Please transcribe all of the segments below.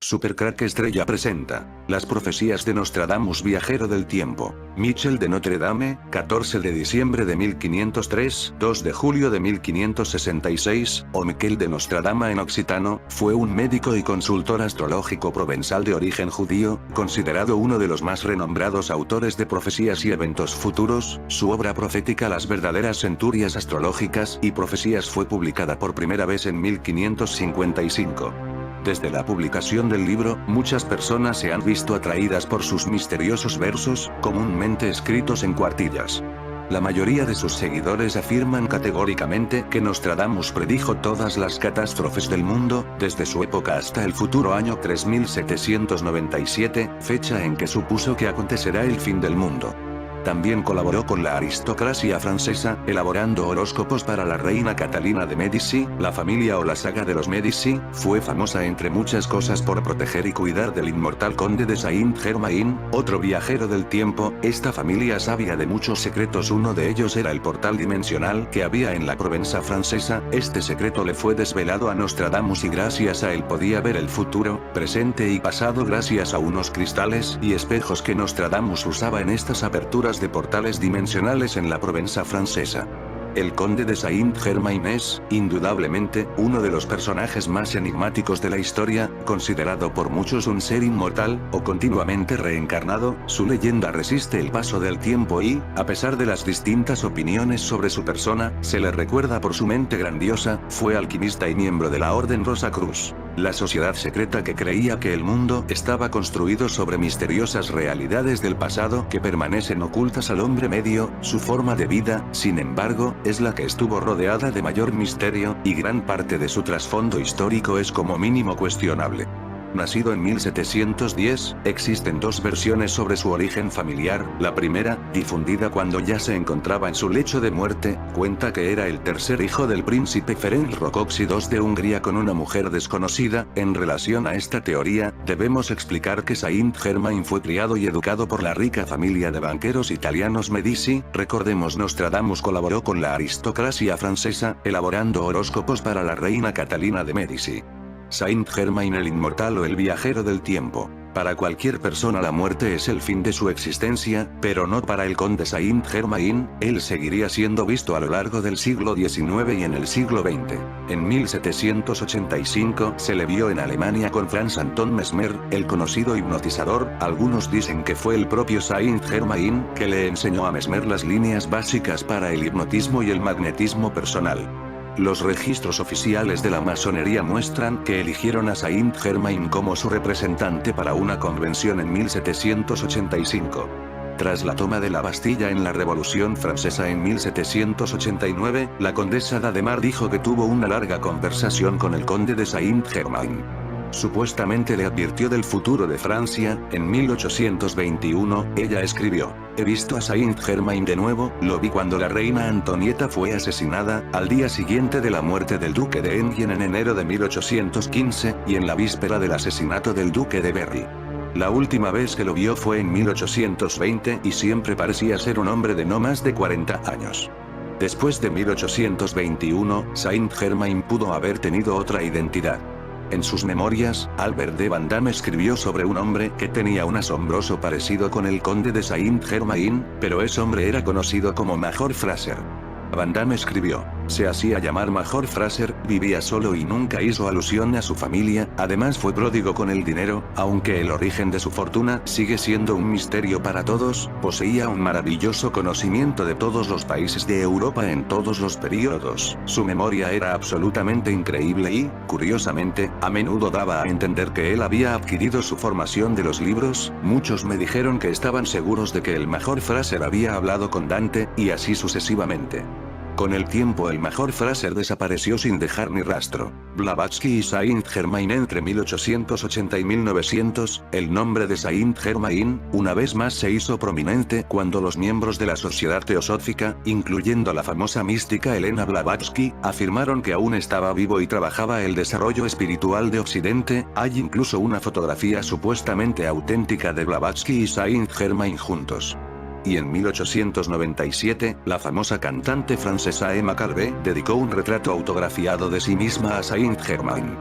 Supercrack Estrella presenta Las profecías de Nostradamus, viajero del tiempo. Michel de Notre Dame, 14 de diciembre de 1503, 2 de julio de 1566, o Miquel de Nostradama en occitano, fue un médico y consultor astrológico provenzal de origen judío, considerado uno de los más renombrados autores de profecías y eventos futuros. Su obra profética Las verdaderas centurias astrológicas y profecías fue publicada por primera vez en 1555. Desde la publicación del libro, muchas personas se han visto atraídas por sus misteriosos versos, comúnmente escritos en cuartillas. La mayoría de sus seguidores afirman categóricamente que Nostradamus predijo todas las catástrofes del mundo, desde su época hasta el futuro año 3797, fecha en que supuso que acontecerá el fin del mundo. También colaboró con la aristocracia francesa, elaborando horóscopos para la reina Catalina de Medici. La familia o la saga de los Medici fue famosa entre muchas cosas por proteger y cuidar del inmortal conde de Saint-Germain, otro viajero del tiempo. Esta familia sabía de muchos secretos, uno de ellos era el portal dimensional que había en la Provenza francesa. Este secreto le fue desvelado a Nostradamus y gracias a él podía ver el futuro, presente y pasado gracias a unos cristales y espejos que Nostradamus usaba en estas aperturas de portales dimensionales en la Provenza francesa. El conde de Saint-Germain es, indudablemente, uno de los personajes más enigmáticos de la historia, considerado por muchos un ser inmortal, o continuamente reencarnado. Su leyenda resiste el paso del tiempo y, a pesar de las distintas opiniones sobre su persona, se le recuerda por su mente grandiosa. Fue alquimista y miembro de la Orden Rosacruz, la sociedad secreta que creía que el mundo estaba construido sobre misteriosas realidades del pasado que permanecen ocultas al hombre medio. Su forma de vida, sin embargo, es la que estuvo rodeada de mayor misterio, y gran parte de su trasfondo histórico es como mínimo cuestionable. Nacido en 1710, existen dos versiones sobre su origen familiar. La primera, difundida cuando ya se encontraba en su lecho de muerte, cuenta que era el tercer hijo del príncipe Ferenc Rákóczi II de Hungría con una mujer desconocida. En relación a esta teoría, debemos explicar que Saint-Germain fue criado y educado por la rica familia de banqueros italianos Medici. Recordemos, Nostradamus colaboró con la aristocracia francesa, elaborando horóscopos para la reina Catalina de Medici. Saint-Germain, el inmortal o el viajero del tiempo. Para cualquier persona la muerte es el fin de su existencia, pero no para el conde Saint-Germain. Él seguiría siendo visto a lo largo del siglo XIX y en el siglo XX. En 1785 se le vio en Alemania con Franz Anton Mesmer, el conocido hipnotizador. Algunos dicen que fue el propio Saint-Germain que le enseñó a Mesmer las líneas básicas para el hipnotismo y el magnetismo personal. Los registros oficiales de la masonería muestran que eligieron a Saint-Germain como su representante para una convención en 1785. Tras la toma de la Bastilla en la Revolución Francesa en 1789, la condesa d'Adhemar dijo que tuvo una larga conversación con el conde de Saint-Germain. Supuestamente le advirtió del futuro de Francia. En 1821, ella escribió: "He visto a Saint-Germain de nuevo, lo vi cuando la reina Antonieta fue asesinada, al día siguiente de la muerte del duque de Enghien en enero de 1815, y en la víspera del asesinato del duque de Berry. La última vez que lo vio fue en 1820 y siempre parecía ser un hombre de no más de 40 años. Después de 1821, Saint-Germain pudo haber tenido otra identidad". En sus memorias, Albert de Van Damme escribió sobre un hombre que tenía un asombroso parecido con el conde de Saint-Germain, pero ese hombre era conocido como Major Fraser. Van Damme escribió: "Se hacía llamar Major Fraser, vivía solo y nunca hizo alusión a su familia, además fue pródigo con el dinero, aunque el origen de su fortuna sigue siendo un misterio para todos. Poseía un maravilloso conocimiento de todos los países de Europa en todos los períodos. Su memoria era absolutamente increíble y, curiosamente, a menudo daba a entender que él había adquirido su formación de los libros. Muchos me dijeron que estaban seguros de que el Major Fraser había hablado con Dante, y así sucesivamente". Con el tiempo el Major Fraser desapareció sin dejar ni rastro. Blavatsky y Saint-Germain entre 1880 y 1900, el nombre de Saint-Germain, una vez más se hizo prominente cuando los miembros de la Sociedad Teosófica, incluyendo la famosa mística Elena Blavatsky, afirmaron que aún estaba vivo y trabajaba el desarrollo espiritual de Occidente. Hay incluso una fotografía supuestamente auténtica de Blavatsky y Saint-Germain juntos. Y en 1897, la famosa cantante francesa Emma Calvé dedicó un retrato autografiado de sí misma a Saint-Germain.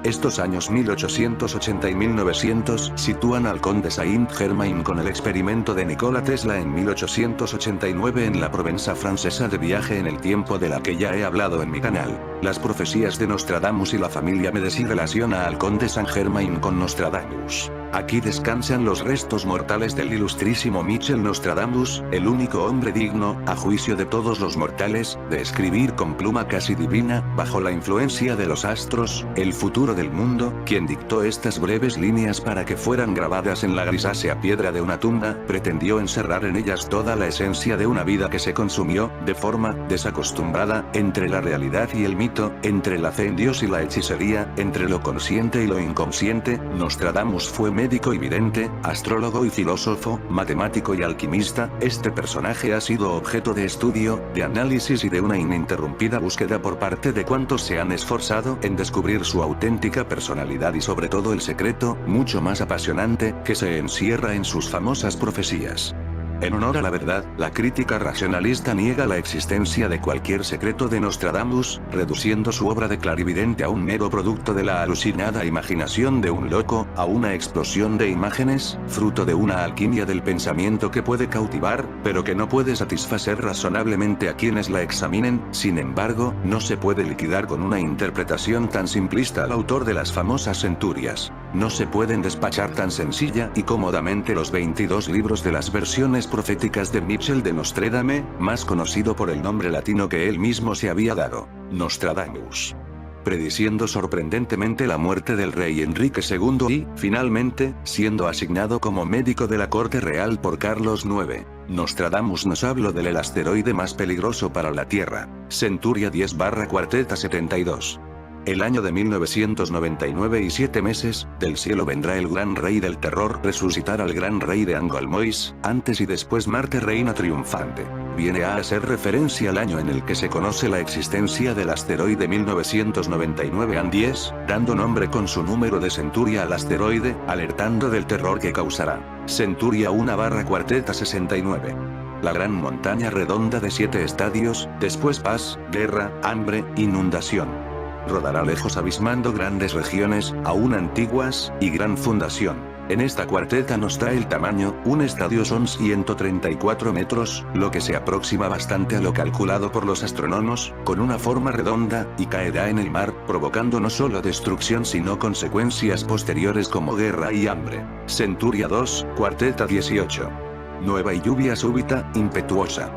Estos años 1880 y 1900 sitúan al conde Saint-Germain con el experimento de Nikola Tesla en 1889 en la Provenza francesa de viaje en el tiempo de la que ya he hablado en mi canal. Las profecías de Nostradamus y la familia Medici relaciona al conde Saint-Germain con Nostradamus. Aquí descansan los restos mortales del ilustrísimo Michel Nostradamus, el único hombre digno, a juicio de todos los mortales, de escribir con pluma casi divina, bajo la influencia de los astros, el futuro del mundo, quien dictó estas breves líneas para que fueran grabadas en la grisácea piedra de una tumba, pretendió encerrar en ellas toda la esencia de una vida que se consumió, de forma desacostumbrada, entre la realidad y el mito, entre la fe en Dios y la hechicería, entre lo consciente y lo inconsciente. Nostradamus fue médico y vidente, astrólogo y filósofo, matemático y alquimista. Este personaje ha sido objeto de estudio, de análisis y de una ininterrumpida búsqueda por parte de cuantos se han esforzado en descubrir su auténtica personalidad y sobre todo el secreto, mucho más apasionante, que se encierra en sus famosas profecías. En honor a la verdad, la crítica racionalista niega la existencia de cualquier secreto de Nostradamus, reduciendo su obra de clarividente a un mero producto de la alucinada imaginación de un loco, a una explosión de imágenes, fruto de una alquimia del pensamiento que puede cautivar, pero que no puede satisfacer razonablemente a quienes la examinen. Sin embargo, no se puede liquidar con una interpretación tan simplista al autor de las famosas centurias. No se pueden despachar tan sencilla y cómodamente los 22 libros de las versiones proféticas de Michel de Nostredame, más conocido por el nombre latino que él mismo se había dado, Nostradamus. Prediciendo sorprendentemente la muerte del rey Enrique II y, finalmente, siendo asignado como médico de la corte real por Carlos IX. Nostradamus nos habló del asteroide más peligroso para la Tierra, Centuria 10/Cuarteta 72. El año de 1999 y 7 meses, del cielo vendrá el gran rey del terror, resucitar al gran rey de Angolmois, antes y después Marte reina triunfante. Viene a hacer referencia al año en el que se conoce la existencia del asteroide 1999 AN10, dando nombre con su número de Centuria al asteroide, alertando del terror que causará. Centuria 1/Cuarteta 69. La gran montaña redonda de 7 estadios, después paz, guerra, hambre, inundación. Rodará lejos abismando grandes regiones, aún antiguas, y gran fundación. En esta cuarteta nos da el tamaño, un estadio son 134 metros, lo que se aproxima bastante a lo calculado por los astrónomos, con una forma redonda, y caerá en el mar, provocando no solo destrucción sino consecuencias posteriores como guerra y hambre. Centuria 2, cuarteta 18. Nueva y lluvia súbita, impetuosa.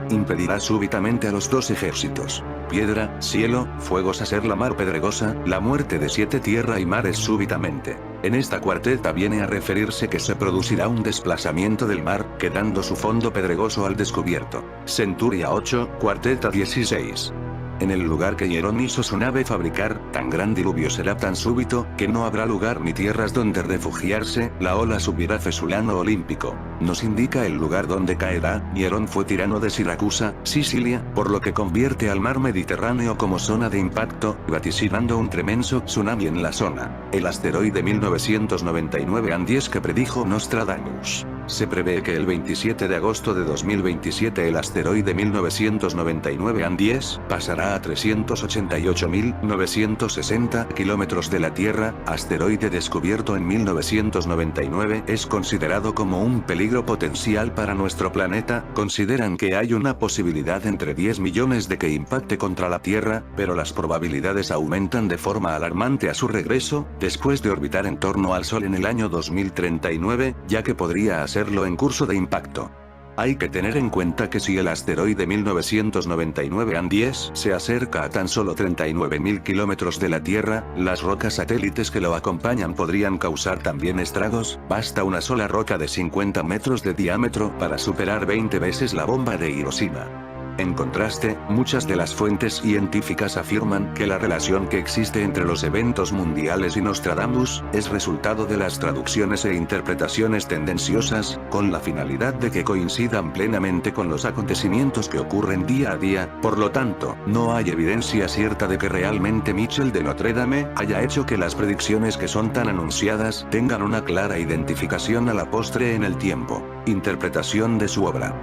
Impedirá súbitamente a los dos ejércitos. Piedra, cielo, fuegos hacer la mar pedregosa, la muerte de 7 tierra y mares súbitamente. En esta cuarteta viene a referirse que se producirá un desplazamiento del mar, quedando su fondo pedregoso al descubierto. Centuria 8, cuarteta 16. En el lugar que Hierón hizo su nave fabricar, tan gran diluvio será tan súbito, que no habrá lugar ni tierras donde refugiarse, la ola subirá Fesulano olímpico. Nos indica el lugar donde caerá. Hierón fue tirano de Siracusa, Sicilia, por lo que convierte al mar Mediterráneo como zona de impacto, vaticinando un tremendo tsunami en la zona. El asteroide 1999 AN10 que predijo Nostradamus. Se prevé que el 27 de agosto de 2027 el asteroide 1999 AN10 pasará a 388.960 kilómetros de la Tierra. Asteroide descubierto en 1999 es considerado como un peligro potencial para nuestro planeta. Consideran que hay una posibilidad entre 10 millones de que impacte contra la Tierra, pero las probabilidades aumentan de forma alarmante a su regreso, después de orbitar en torno al Sol en el año 2039, ya que podría hacerlo en curso de impacto. Hay que tener en cuenta que si el asteroide 1999 AN10 se acerca a tan solo 39.000 kilómetros de la Tierra, las rocas satélites que lo acompañan podrían causar también estragos. Basta una sola roca de 50 metros de diámetro para superar 20 veces la bomba de Hiroshima. En contraste, muchas de las fuentes científicas afirman que la relación que existe entre los eventos mundiales y Nostradamus es resultado de las traducciones e interpretaciones tendenciosas, con la finalidad de que coincidan plenamente con los acontecimientos que ocurren día a día. Por lo tanto, no hay evidencia cierta de que realmente Michel de Nostredame haya hecho que las predicciones que son tan anunciadas tengan una clara identificación a la postre en el tiempo. Interpretación de su obra.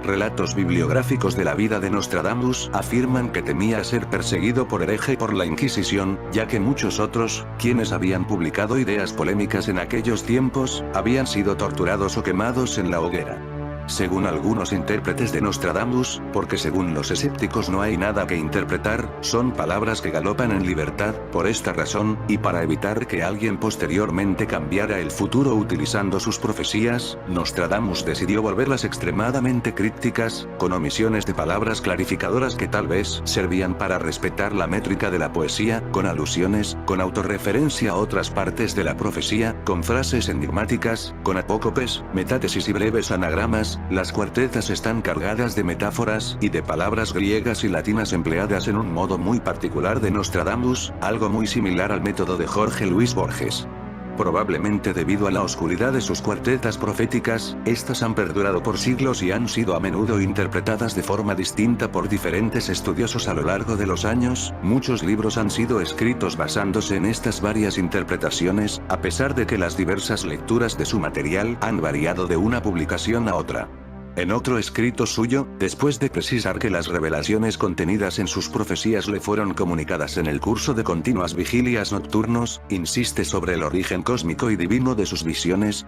Relatos bibliográficos de la vida de Nostradamus afirman que temía ser perseguido por hereje por la Inquisición, ya que muchos otros, quienes habían publicado ideas polémicas en aquellos tiempos, habían sido torturados o quemados en la hoguera. Según algunos intérpretes de Nostradamus, porque según los escépticos no hay nada que interpretar, son palabras que galopan en libertad, por esta razón, y para evitar que alguien posteriormente cambiara el futuro utilizando sus profecías, Nostradamus decidió volverlas extremadamente crípticas, con omisiones de palabras clarificadoras que tal vez servían para respetar la métrica de la poesía, con alusiones, con autorreferencia a otras partes de la profecía, con frases enigmáticas, con apócopes, metátesis y breves anagramas. Las cuartetas están cargadas de metáforas y de palabras griegas y latinas empleadas en un modo muy particular de Nostradamus, algo muy similar al método de Jorge Luis Borges. Probablemente debido a la oscuridad de sus cuartetas proféticas, estas han perdurado por siglos y han sido a menudo interpretadas de forma distinta por diferentes estudiosos a lo largo de los años. Muchos libros han sido escritos basándose en estas varias interpretaciones, a pesar de que las diversas lecturas de su material han variado de una publicación a otra. En otro escrito suyo, después de precisar que las revelaciones contenidas en sus profecías le fueron comunicadas en el curso de continuas vigilias nocturnos, insiste sobre el origen cósmico y divino de sus visiones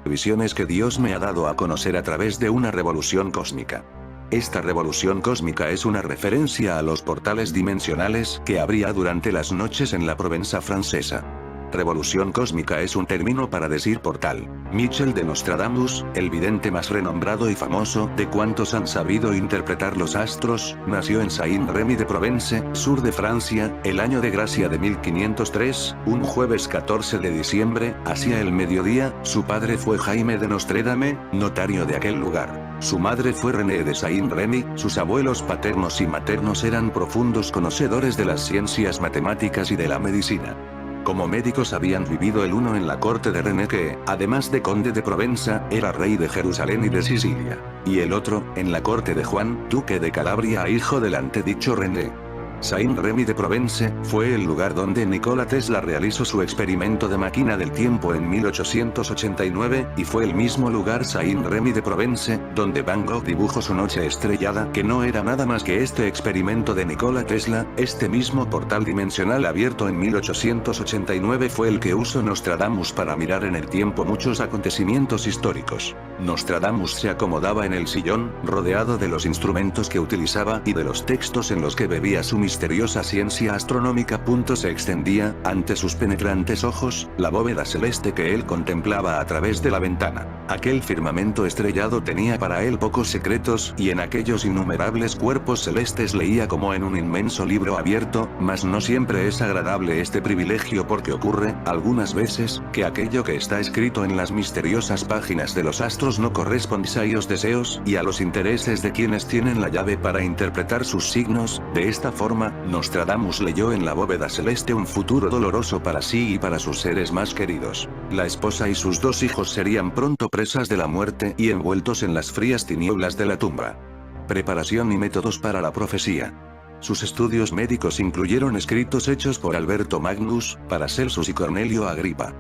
que Dios me ha dado a conocer a través de una revolución cósmica. Esta revolución cósmica es una referencia a los portales dimensionales que habría durante las noches en la Provenza francesa. Revolución cósmica es un término para decir portal. Michel de Nostradamus, el vidente más renombrado y famoso de cuantos han sabido interpretar los astros, nació en Saint-Rémy de Provence, sur de Francia, el año de gracia de 1503, un jueves 14 de diciembre, hacia el mediodía. Su padre fue Jaime de Nostredame, notario de aquel lugar. Su madre fue René de Saint-Rémy, sus abuelos paternos y maternos eran profundos conocedores de las ciencias matemáticas y de la medicina. Como médicos habían vivido el uno en la corte de René que, además de conde de Provenza, era rey de Jerusalén y de Sicilia, y el otro, en la corte de Juan, duque de Calabria e hijo del antedicho René. Saint-Rémy de Provence fue el lugar donde Nikola Tesla realizó su experimento de máquina del tiempo en 1889, y fue el mismo lugar Saint-Rémy de Provence, donde Van Gogh dibujó su noche estrellada, que no era nada más que este experimento de Nikola Tesla. Este mismo portal dimensional abierto en 1889 fue el que usó Nostradamus para mirar en el tiempo muchos acontecimientos históricos. Nostradamus se acomodaba en el sillón, rodeado de los instrumentos que utilizaba y de los textos en los que bebía su misteriosa ciencia astronómica. Se extendía, ante sus penetrantes ojos, la bóveda celeste que él contemplaba a través de la ventana. Aquel firmamento estrellado tenía para él pocos secretos, y en aquellos innumerables cuerpos celestes leía como en un inmenso libro abierto, mas no siempre es agradable este privilegio porque ocurre, algunas veces, que aquello que está escrito en las misteriosas páginas de los astros no corresponde a los deseos y a los intereses de quienes tienen la llave para interpretar sus signos. De esta forma, Nostradamus leyó en la bóveda celeste un futuro doloroso para sí y para sus seres más queridos. La esposa y sus 2 hijos serían pronto presas de la muerte y envueltos en las frías tinieblas de la tumba. Preparación y métodos para la profecía. Sus estudios médicos incluyeron escritos hechos por Alberto Magnus, Paracelsus y Cornelio Agripa.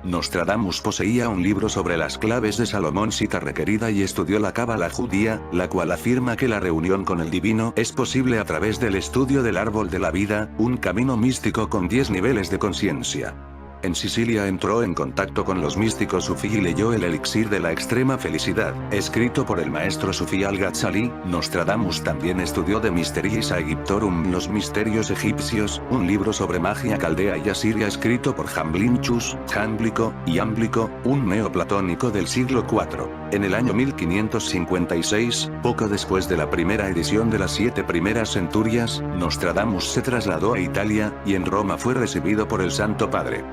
Nostradamus poseía un libro sobre las claves de Salomón, cita requerida, y estudió la cábala judía, la cual afirma que la reunión con el divino es posible a través del estudio del árbol de la vida, un camino místico con 10 niveles de conciencia. En Sicilia entró en contacto con los místicos sufí y leyó el elixir de la extrema felicidad, escrito por el maestro sufí al-Ghazali. Nostradamus también estudió de Mysteries Aegyptorum, los misterios egipcios, un libro sobre magia caldea y asiria escrito por Jamblichus, Jámblico, y Ámblico, un neoplatónico del siglo IV. En el año 1556, poco después de la primera edición de las 7 primeras centurias, Nostradamus se trasladó a Italia, y en Roma fue recibido por el Santo Padre.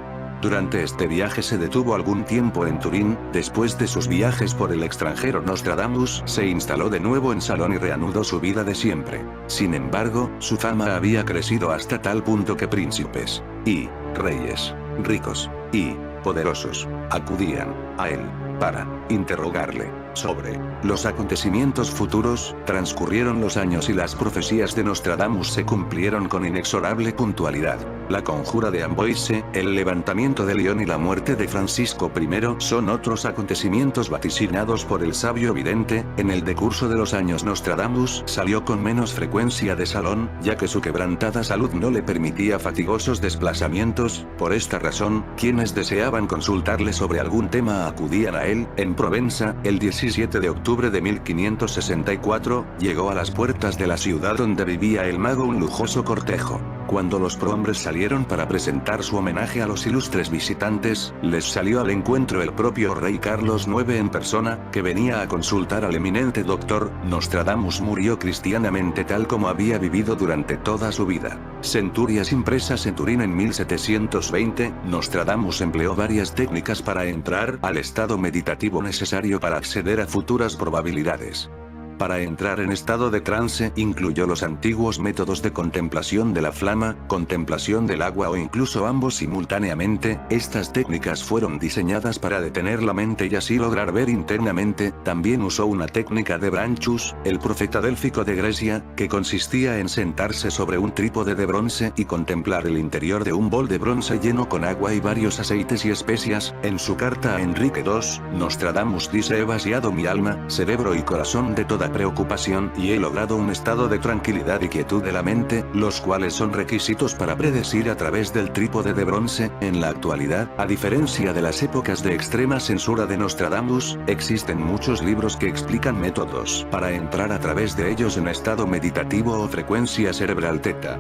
Durante este viaje se detuvo algún tiempo en Turín. Después de sus viajes por el extranjero, Nostradamus se instaló de nuevo en Salón y reanudó su vida de siempre. Sin embargo, su fama había crecido hasta tal punto que príncipes, y reyes, ricos, y poderosos, acudían a él para interrogarle. Sobre los acontecimientos futuros, transcurrieron los años y las profecías de Nostradamus se cumplieron con inexorable puntualidad. La conjura de Amboise, el levantamiento de León y la muerte de Francisco I son otros acontecimientos vaticinados por el sabio vidente. En el decurso de los años Nostradamus salió con menos frecuencia de salón, ya que su quebrantada salud no le permitía fatigosos desplazamientos. Por esta razón, quienes deseaban consultarle sobre algún tema acudían a él. En Provenza, el 17 de octubre de 1564, llegó a las puertas de la ciudad donde vivía el mago un lujoso cortejo. Cuando los prohombres salieron para presentar su homenaje a los ilustres visitantes, les salió al encuentro el propio rey Carlos IX en persona, que venía a consultar al eminente doctor. Nostradamus murió cristianamente tal como había vivido durante toda su vida. Centurias impresas en Turín en 1720, Nostradamus empleó varias técnicas para entrar al estado meditativo necesario para acceder a futuras probabilidades. Para entrar en estado de trance, incluyó los antiguos métodos de contemplación de la flama, contemplación del agua o incluso ambos simultáneamente. Estas técnicas fueron diseñadas para detener la mente y así lograr ver internamente. También usó una técnica de Branchus, el profeta délfico de Grecia, que consistía en sentarse sobre un trípode de bronce y contemplar el interior de un bol de bronce lleno con agua y varios aceites y especias. En su carta a Enrique II, Nostradamus dice: he vaciado mi alma, cerebro y corazón de toda preocupación y he logrado un estado de tranquilidad y quietud de la mente, los cuales son requisitos para predecir a través del trípode de bronce. En la actualidad, a diferencia de las épocas de extrema censura de Nostradamus, existen muchos libros que explican métodos para entrar a través de ellos en estado meditativo o frecuencia cerebral teta.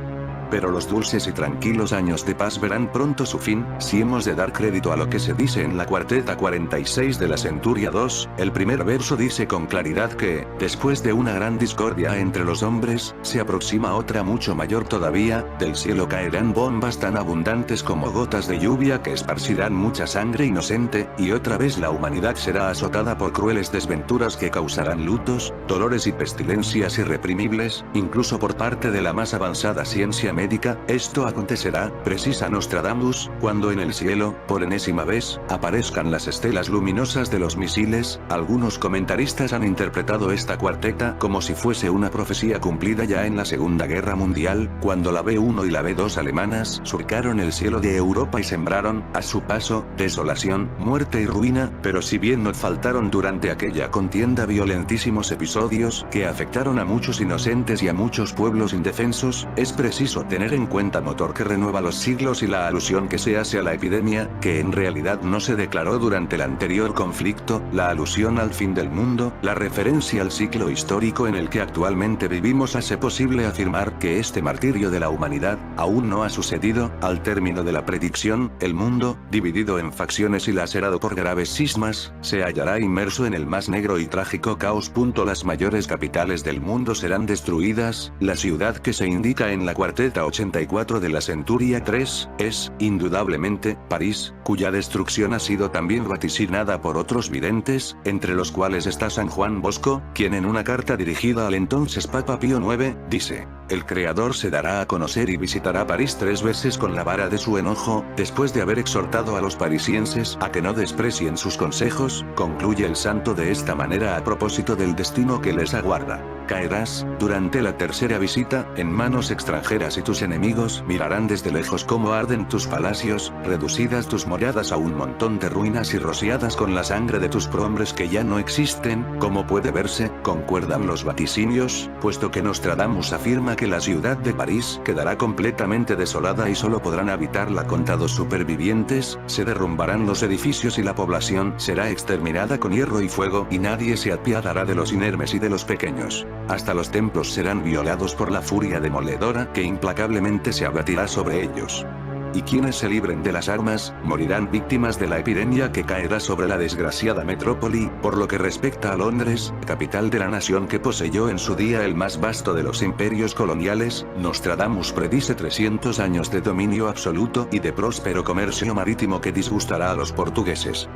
Pero los dulces y tranquilos años de paz verán pronto su fin, si hemos de dar crédito a lo que se dice en la cuarteta 46 de la Centuria II. El primer verso dice con claridad que, después de una gran discordia entre los hombres, se aproxima otra mucho mayor todavía. Del cielo caerán bombas tan abundantes como gotas de lluvia que esparcirán mucha sangre inocente, y otra vez la humanidad será azotada por crueles desventuras que causarán lutos, dolores y pestilencias irreprimibles, incluso por parte de la más avanzada ciencia médica. Esto acontecerá, precisa Nostradamus, cuando en el cielo, por enésima vez, aparezcan las estelas luminosas de los misiles. Algunos comentaristas han interpretado esta cuarteta como si fuese una profecía cumplida ya en la Segunda Guerra Mundial, cuando la B-1 y la B-2 alemanas surcaron el cielo de Europa y sembraron, a su paso, desolación, muerte y ruina. Pero si bien no faltaron durante aquella contienda violentísimos episodios que afectaron a muchos inocentes y a muchos pueblos indefensos, es preciso tener en cuenta motor que renueva los siglos y la alusión que se hace a la epidemia, que en realidad no se declaró durante el anterior conflicto, la alusión al fin del mundo, la referencia al ciclo histórico en el que actualmente vivimos hace posible afirmar que este martirio de la humanidad, aún no ha sucedido. Al término de la predicción, el mundo, dividido en facciones y lacerado por graves cismas, se hallará inmerso en el más negro y trágico caos. Las mayores capitales del mundo serán destruidas. La ciudad que se indica en la cuarteta 84 de la Centuria III, es, indudablemente, París, cuya destrucción ha sido también vaticinada por otros videntes, entre los cuales está San Juan Bosco, quien en una carta dirigida al entonces Papa Pío IX, dice: el Creador se dará a conocer y visitará París 3 veces con la vara de su enojo. Después de haber exhortado a los parisienses a que no desprecien sus consejos, concluye el santo de esta manera a propósito del destino que les aguarda: caerás, durante la tercera visita, en manos extranjeras y tus enemigos mirarán desde lejos cómo arden tus palacios, reducidas tus moradas a un montón de ruinas y rociadas con la sangre de tus prohombres que ya no existen. Como puede verse, concuerdan los vaticinios, puesto que Nostradamus afirma que la ciudad de París quedará completamente desolada y solo podrán habitarla contados supervivientes, se derrumbarán los edificios y la población será exterminada con hierro y fuego y nadie se apiadará de los inermes y de los pequeños. Hasta los templos serán violados por la furia demoledora que implacablemente se abatirá sobre ellos. Y quienes se libren de las armas, morirán víctimas de la epidemia que caerá sobre la desgraciada metrópoli. Por lo que respecta a Londres, capital de la nación que poseyó en su día el más vasto de los imperios coloniales, Nostradamus predice 300 años de dominio absoluto y de próspero comercio marítimo que disgustará a los portugueses.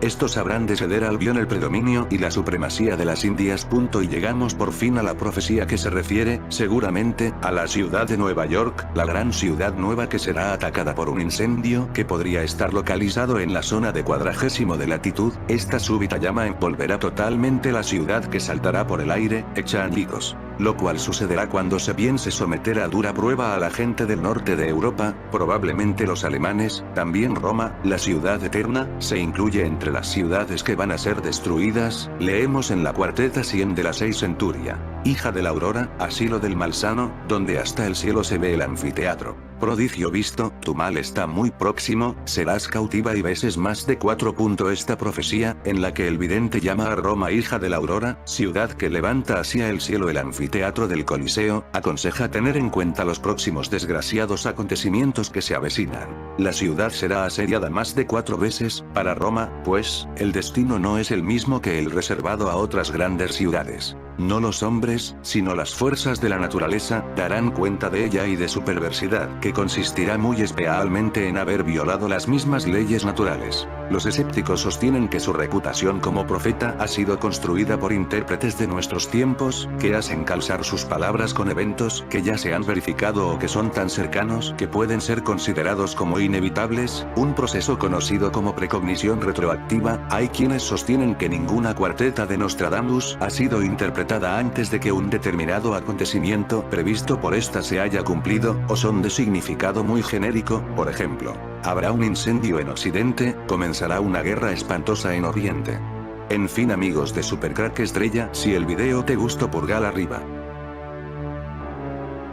estos habrán de ceder al bien el predominio y la supremacía de las Indias. Y llegamos por fin a la profecía que se refiere, seguramente, a la ciudad de Nueva York, la gran ciudad nueva que será atacada por un incendio que podría estar localizado en la zona de 40° de latitud. Esta súbita llama envolverá totalmente la ciudad, que saltará por el aire, hecha añicos. Lo cual sucederá cuando se piense someter a dura prueba a la gente del norte de Europa, probablemente los alemanes. También Roma, la ciudad eterna, se incluye entre las ciudades que van a ser destruidas. Leemos en la cuarteta 100 de la 6 centuria. Hija de la aurora, asilo del malsano, donde hasta el cielo se ve el anfiteatro. Prodigio visto, tu mal está muy próximo, serás cautiva y veces más de 4. Esta profecía, en la que el vidente llama a Roma hija de la aurora, ciudad que levanta hacia el cielo el anfiteatro del Coliseo, aconseja tener en cuenta los próximos desgraciados acontecimientos que se avecinan. La ciudad será asediada más de 4 veces, para Roma, pues, el destino no es el mismo que el reservado a otras grandes ciudades. No los hombres, sino las fuerzas de la naturaleza, darán cuenta de ella y de su perversidad, que consistirá muy especialmente en haber violado las mismas leyes naturales. Los escépticos sostienen que su reputación como profeta ha sido construida por intérpretes de nuestros tiempos, que hacen calzar sus palabras con eventos que ya se han verificado o que son tan cercanos que pueden ser considerados como inevitables, un proceso conocido como precognición retroactiva. Hay quienes sostienen que ninguna cuarteta de Nostradamus ha sido interpretada antes de que un determinado acontecimiento previsto por esta se haya cumplido, o son de significado muy genérico. Por ejemplo, habrá un incendio en Occidente, comenzará una guerra espantosa en Oriente. En fin, amigos de Supercrack Estrella, si el video te gustó, pulgar arriba.